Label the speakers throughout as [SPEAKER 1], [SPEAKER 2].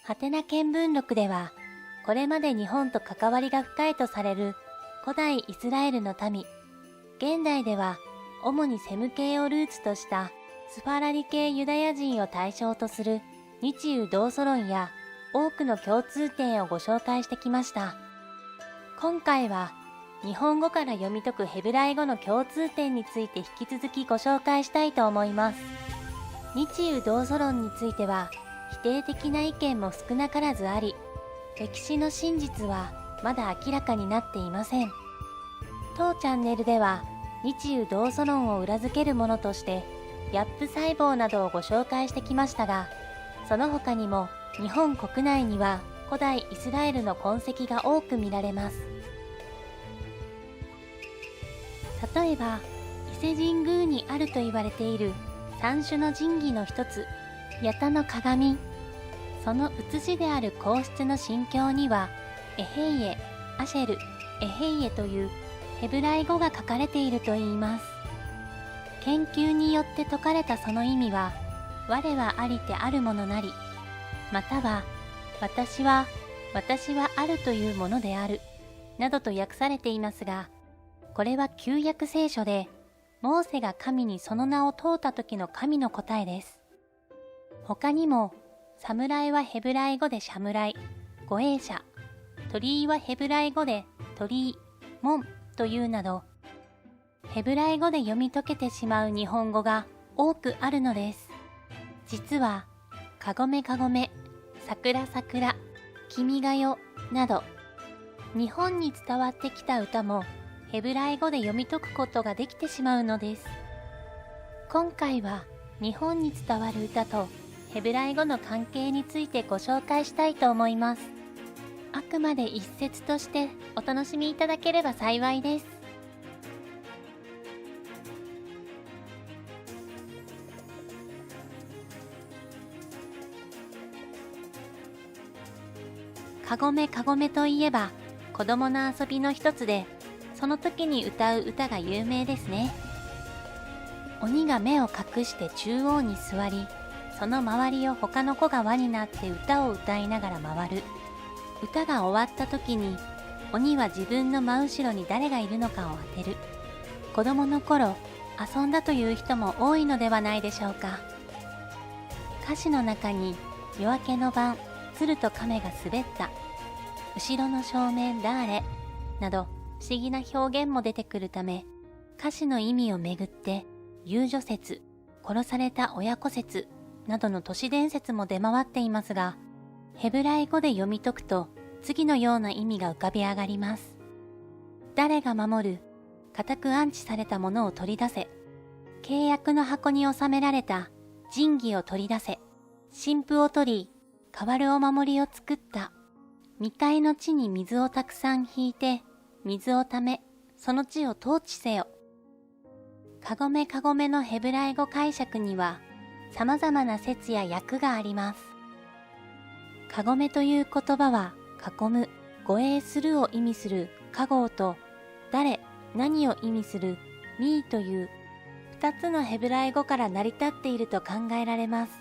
[SPEAKER 1] ハテナ見聞録では、これまで日本と関わりが深いとされる古代イスラエルの民、現代では主にセム系をルーツとしたスファラリ系ユダヤ人を対象とする日ユ同祖論や多くの共通点をご紹介してきました。今回は日本語から読み解くヘブライ語の共通点について引き続きご紹介したいと思います。日ユ同祖論については否定的な意見も少なからずあり、歴史の真実はまだ明らかになっていません。当チャンネルでは日ユ同祖論を裏付けるものとしてヤップ細胞などをご紹介してきましたが、その他にも日本国内には古代イスラエルの痕跡が多く見られます。例えば伊勢神宮にあると言われている三種の神器の一つ、ヤタの鏡。その写しである皇室の神鏡にはエヘイエ、アシェル、エヘイエというヘブライ語が書かれているといいます。研究によって説かれたその意味は、我はありてあるものなり、または私はあるというものである、などと訳されていますが、これは旧約聖書で、モーセが神にその名を問うた時の神の答えです。他にも、侍はヘブライ語でシャムライ、護衛者、鳥居はヘブライ語で鳥居、門というなど、ヘブライ語で読み解けてしまう日本語が多くあるのです。実は、かごめかごめ、桜桜、君が代など、日本に伝わってきた歌もヘブライ語で読み解くことができてしまうのです。今回は日本に伝わる歌とヘブライ語の関係についてご紹介したいと思います。あくまで一節としてお楽しみいただければ幸いです。かごめかごめといえば子供の遊びの一つで、その時に歌う歌が有名ですね。鬼が目を隠して中央に座り、その周りを他の子が輪になって歌を歌いながら回る。歌が終わった時に鬼は自分の真後ろに誰がいるのかを当てる。子供の頃遊んだという人も多いのではないでしょうか。歌詞の中に夜明けの晩、鶴と亀が滑った、後ろの正面誰など不思議な表現も出てくるため、歌詞の意味をめぐって遊女説、殺された親子説などの都市伝説も出回っていますが、ヘブライ語で読み解くと次のような意味が浮かび上がります。誰が守る、固く安置されたものを取り出せ、契約の箱に収められた神器を取り出せ、新婦を取り、代わるお守りを作った、未開の地に水をたくさん引いて、水をため、その地を統治せよ。かごめかごめのヘブライ語解釈には、様々な説や訳があります。かごめという言葉は、囲む、護衛するを意味するかごうと、誰、何を意味するミーという二つのヘブライ語から成り立っていると考えられます。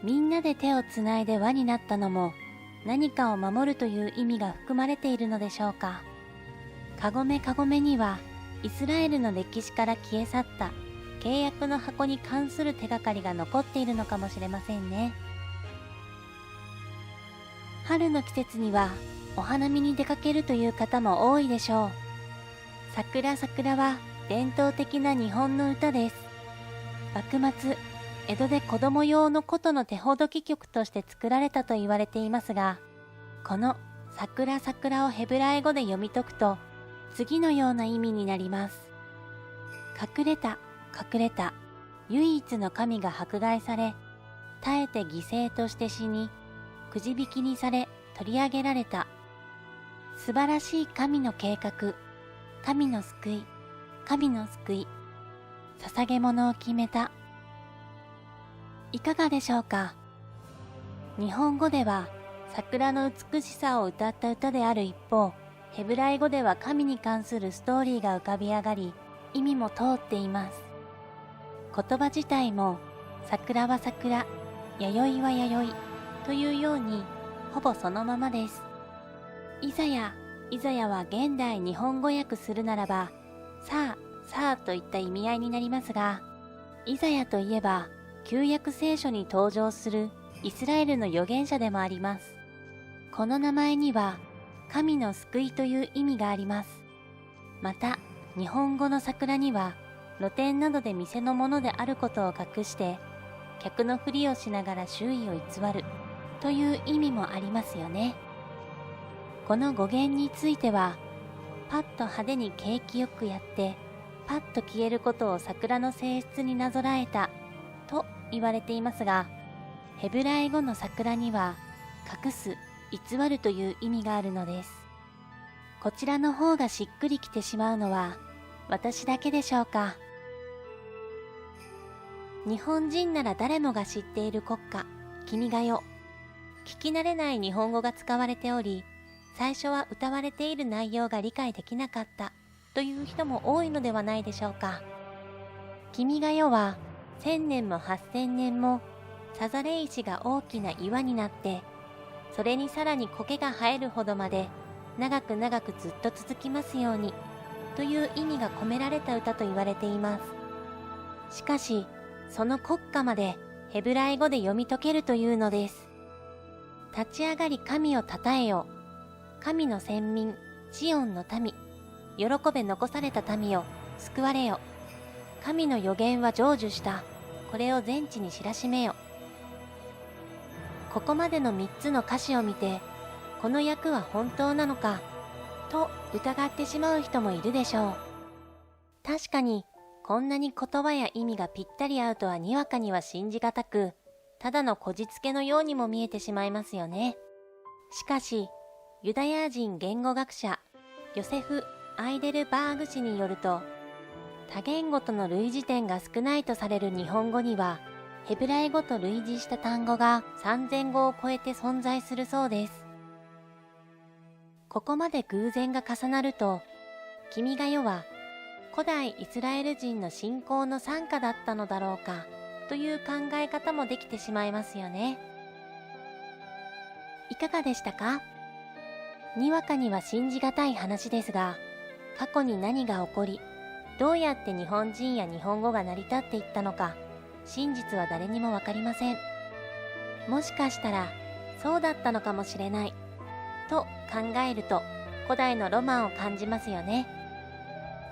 [SPEAKER 1] みんなで手をつないで輪になったのも、何かを守るという意味が含まれているのでしょうか。かごめかごめには、イスラエルの歴史から消え去った契約の箱に関する手がかりが残っているのかもしれませんね。春の季節にはお花見に出かけるという方も多いでしょう。桜桜は伝統的な日本の歌です。幕末、江戸で子供用の琴の手ほどき曲として作られたと言われていますが、この桜桜をヘブライ語で読み解くと次のような意味になります。隠れた、隠れた、唯一の神が迫害され、絶えて犠牲として死に、くじ引きにされ取り上げられた。素晴らしい神の計画、神の救い、神の救い、捧げ物を決めた。いかがでしょうか。日本語では桜の美しさを歌った歌である一方、ヘブライ語では神に関するストーリーが浮かび上がり、意味も通っています。言葉自体も、桜は桜、弥生は弥生、というようにほぼそのままです。いざやは現代日本語訳するならば、さあといった意味合いになりますが、イザヤといえば旧約聖書に登場するイスラエルの預言者でもあります。この名前には神の救いという意味があります。また日本語の桜には露店などで店のものであることを隠して客のふりをしながら周囲を偽るという意味もありますよね。この語源については、パッと派手に景気よくやってパッと消えることを桜の性質になぞらえたと言われていますが、ヘブライ語の桜には隠す、偽るという意味があるのです。こちらの方がしっくりきてしまうのは私だけでしょうか。日本人なら誰もが知っている国歌、君が代。聞き慣れない日本語が使われており、最初は歌われている内容が理解できなかったという人も多いのではないでしょうか。君が代は1000年も8000年もさざれ石が大きな岩になって、それにさらに苔が生えるほどまで長く長くずっと続きますようにという意味が込められた歌と言われています。しかしその国歌までヘブライ語で読み解けるというのです。立ち上がり神をたたえよ、神の先民シオンの民、喜べ残された民よ、救われよ。神の予言は成就した。これを全地に知らしめよ。ここまでの3つの歌詞を見て、この訳は本当なのかと疑ってしまう人もいるでしょう。確かにこんなに言葉や意味がぴったり合うとはにわかには信じがたく、ただのこじつけのようにも見えてしまいますよね。しかしユダヤ人言語学者ヨセフ・アイデルバーグ氏によると、多言語との類似点が少ないとされる日本語には、ヘブライ語と類似した単語が3000語を超えて存在するそうです。ここまで偶然が重なると、君が代は古代イスラエル人の信仰の賛歌だったのだろうかという考え方もできてしまいますよね。いかがでしたか？にわかには信じがたい話ですが、過去に何が起こり、どうやって日本人や日本語が成り立っていったのか、真実は誰にもわかりません。もしかしたらそうだったのかもしれないと考えると、古代のロマンを感じますよね。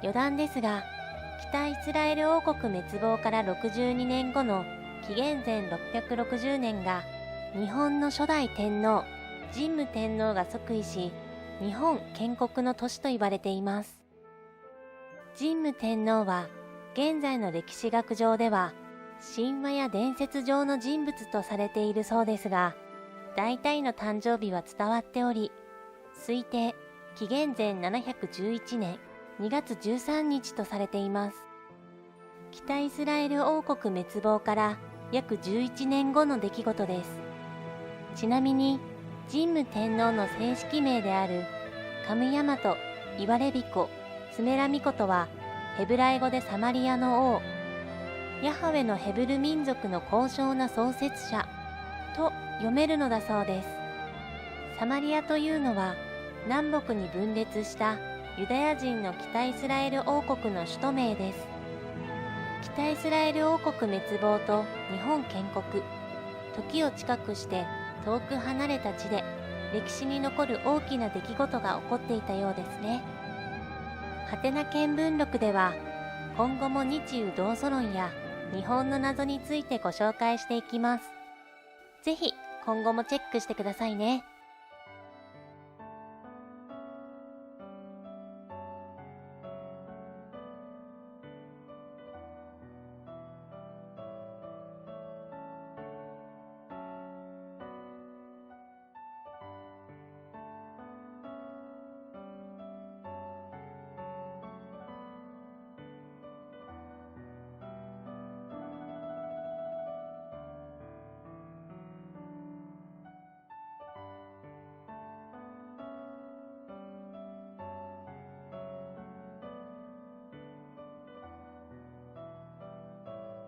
[SPEAKER 1] 余談ですが、北イスラエル王国滅亡から62年後の紀元前660年が日本の初代天皇神武天皇が即位し、日本建国の年と言われています。神武天皇は現在の歴史学上では神話や伝説上の人物とされているそうですが、大体の誕生日は伝わっており、推定紀元前711年2月13日とされています。北イスラエル王国滅亡から約11年後の出来事です。ちなみに神武天皇の正式名であるカムヤマト・イワレビコ・スメラミコトはヘブライ語でサマリアの王、ヤハウェのヘブル民族の高尚な創設者と読めるのだそうです。サマリアというのは南北に分裂したユダヤ人の北イスラエル王国の首都名です。北イスラエル王国滅亡と日本建国、時を近くして遠く離れた地で歴史に残る大きな出来事が起こっていたようですね。ハテナ見聞録では今後も日宇同祖論や日本の謎についてご紹介していきます。ぜひ今後もチェックしてくださいね。